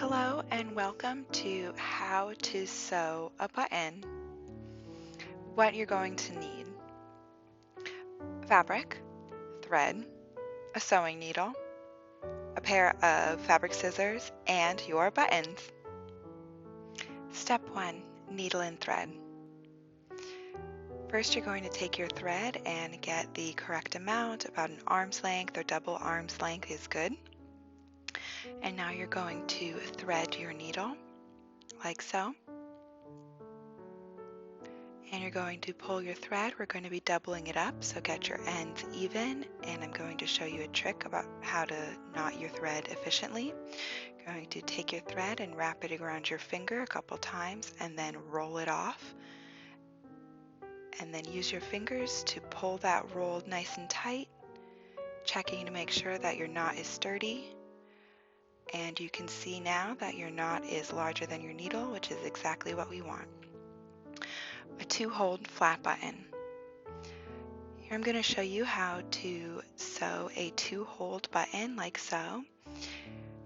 Hello and welcome to How to Sew a Button. What you're going to need: fabric, thread, a sewing needle, a pair of fabric scissors, and your buttons. Step 1. Needle and thread. First, you're going to take your thread and get the correct amount. About an arm's length or double arm's length is good. And now you're going to thread your needle like so. And you're going to pull your thread. We're going to be doubling it up, so get your ends even, and I'm going to show you a trick about how to knot your thread efficiently. You're going to take your thread and wrap it around your finger a couple times and then roll it off, and then use your fingers to pull that roll nice and tight, checking to make sure that your knot is sturdy. And you can see now that your knot is larger than your needle, which is exactly what we want. A 2-hold flat button. Here I'm going to show you how to sew a 2-hold button like so.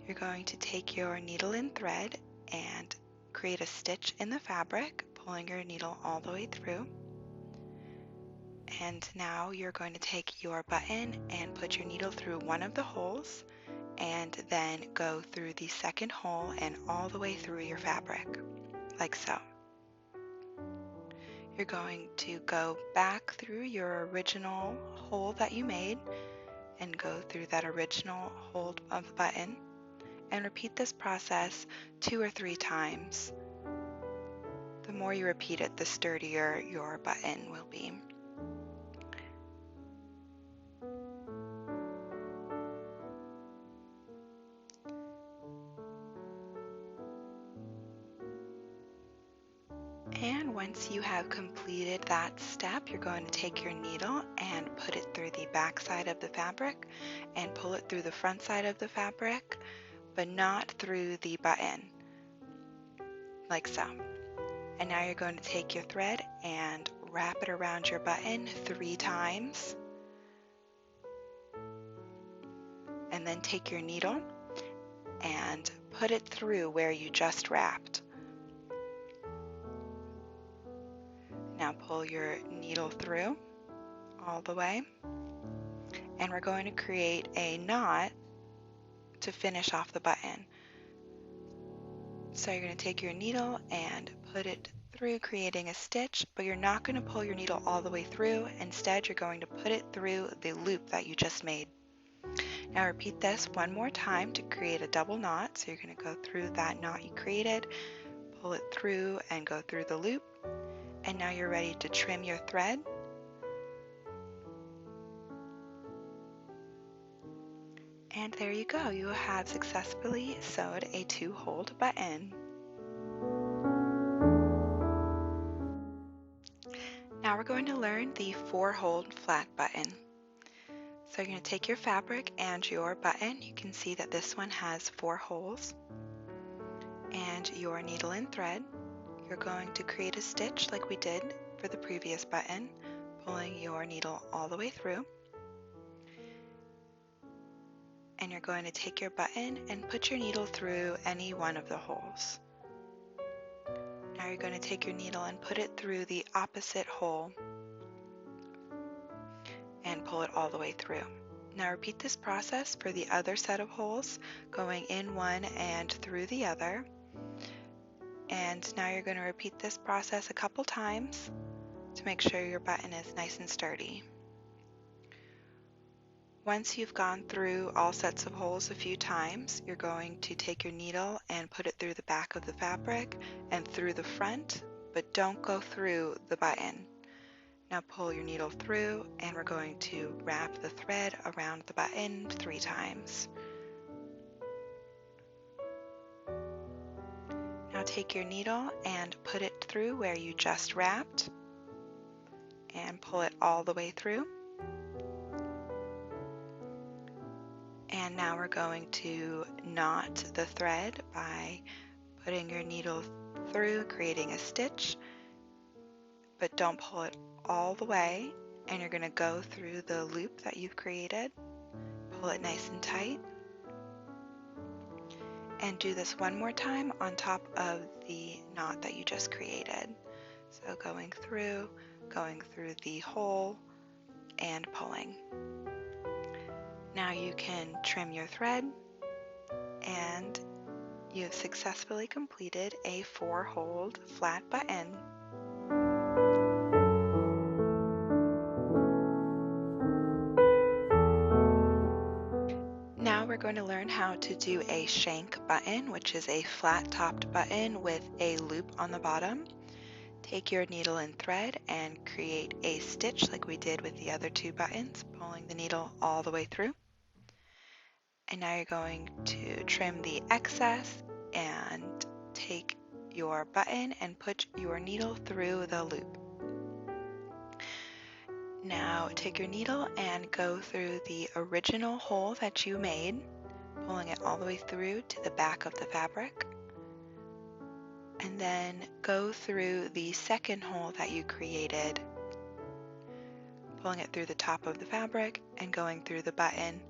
You're going to take your needle and thread and create a stitch in the fabric, pulling your needle all the way through. And now you're going to take your button and put your needle through one of the holes, and then go through the second hole and all the way through your fabric, like so. You're going to go back through your original hole that you made and go through that original hole of the button, and repeat this process 2 or 3 times. The more you repeat it, the sturdier your button will be. And once you have completed that step, you're going to take your needle and put it through the back side of the fabric and pull it through the front side of the fabric, but not through the button, like so. And now you're going to take your thread and wrap it around your button 3 times. And then take your needle and put it through where you just wrapped. Now pull your needle through all the way, and we're going to create a knot to finish off the button. So you're going to take your needle and put it through, creating a stitch, but you're not going to pull your needle all the way through. Instead, you're going to put it through the loop that you just made. Now repeat this one more time to create a double knot. So you're going to go through that knot you created, pull it through and go through the loop. And now you're ready to trim your thread. And there you go. You have successfully sewed a 2-hold button. Now we're going to learn the 4-hold flat button. So you're going to take your fabric and your button. You can see that this one has 4 holes. And your needle and thread. You're going to create a stitch like we did for the previous button, pulling your needle all the way through. And you're going to take your button and put your needle through any one of the holes. Now you're going to take your needle and put it through the opposite hole and pull it all the way through. Now repeat this process for the other set of holes, going in one and through the other. And now you're going to repeat this process a couple times to make sure your button is nice and sturdy. Once you've gone through all sets of holes a few times, you're going to take your needle and put it through the back of the fabric and through the front, but don't go through the button. Now pull your needle through, and we're going to wrap the thread around the button 3 times. Now take your needle and put it through where you just wrapped and pull it all the way through. And now we're going to knot the thread by putting your needle through, creating a stitch, but don't pull it all the way, and you're going to go through the loop that you've created, pull it nice and tight, And do this one more time on top of the knot that you just created. So going through the hole, and pulling. Now you can trim your thread, and you have successfully completed a 4-holed flat button. Now we're going to learn how to do a shank button, which is a flat topped button with a loop on the bottom. Take your needle and thread and create a stitch like we did with the other 2 buttons, pulling the needle all the way through. And now you're going to trim the excess and take your button and put your needle through the loop. Now take your needle and go through the original hole that you made, pulling it all the way through to the back of the fabric. And then go through the second hole that you created, pulling it through the top of the fabric and going through the button,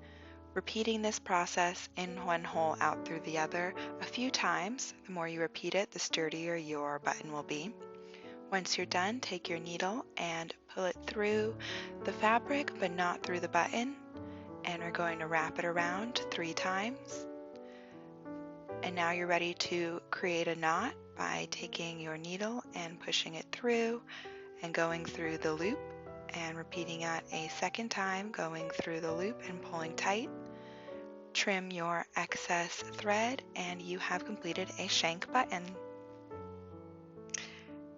repeating this process in one hole out through the other a few times. The more you repeat it, the sturdier your button will be. Once you're done, take your needle and pull it through the fabric but not through the button, and we're going to wrap it around 3 times. And now you're ready to create a knot by taking your needle and pushing it through and going through the loop, and repeating that a second time, going through the loop and pulling tight. Trim your excess thread and you have completed a shank button.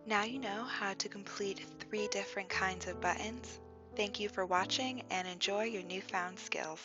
Now you know how to complete 3 different kinds of buttons. Thank you for watching and enjoy your newfound skills.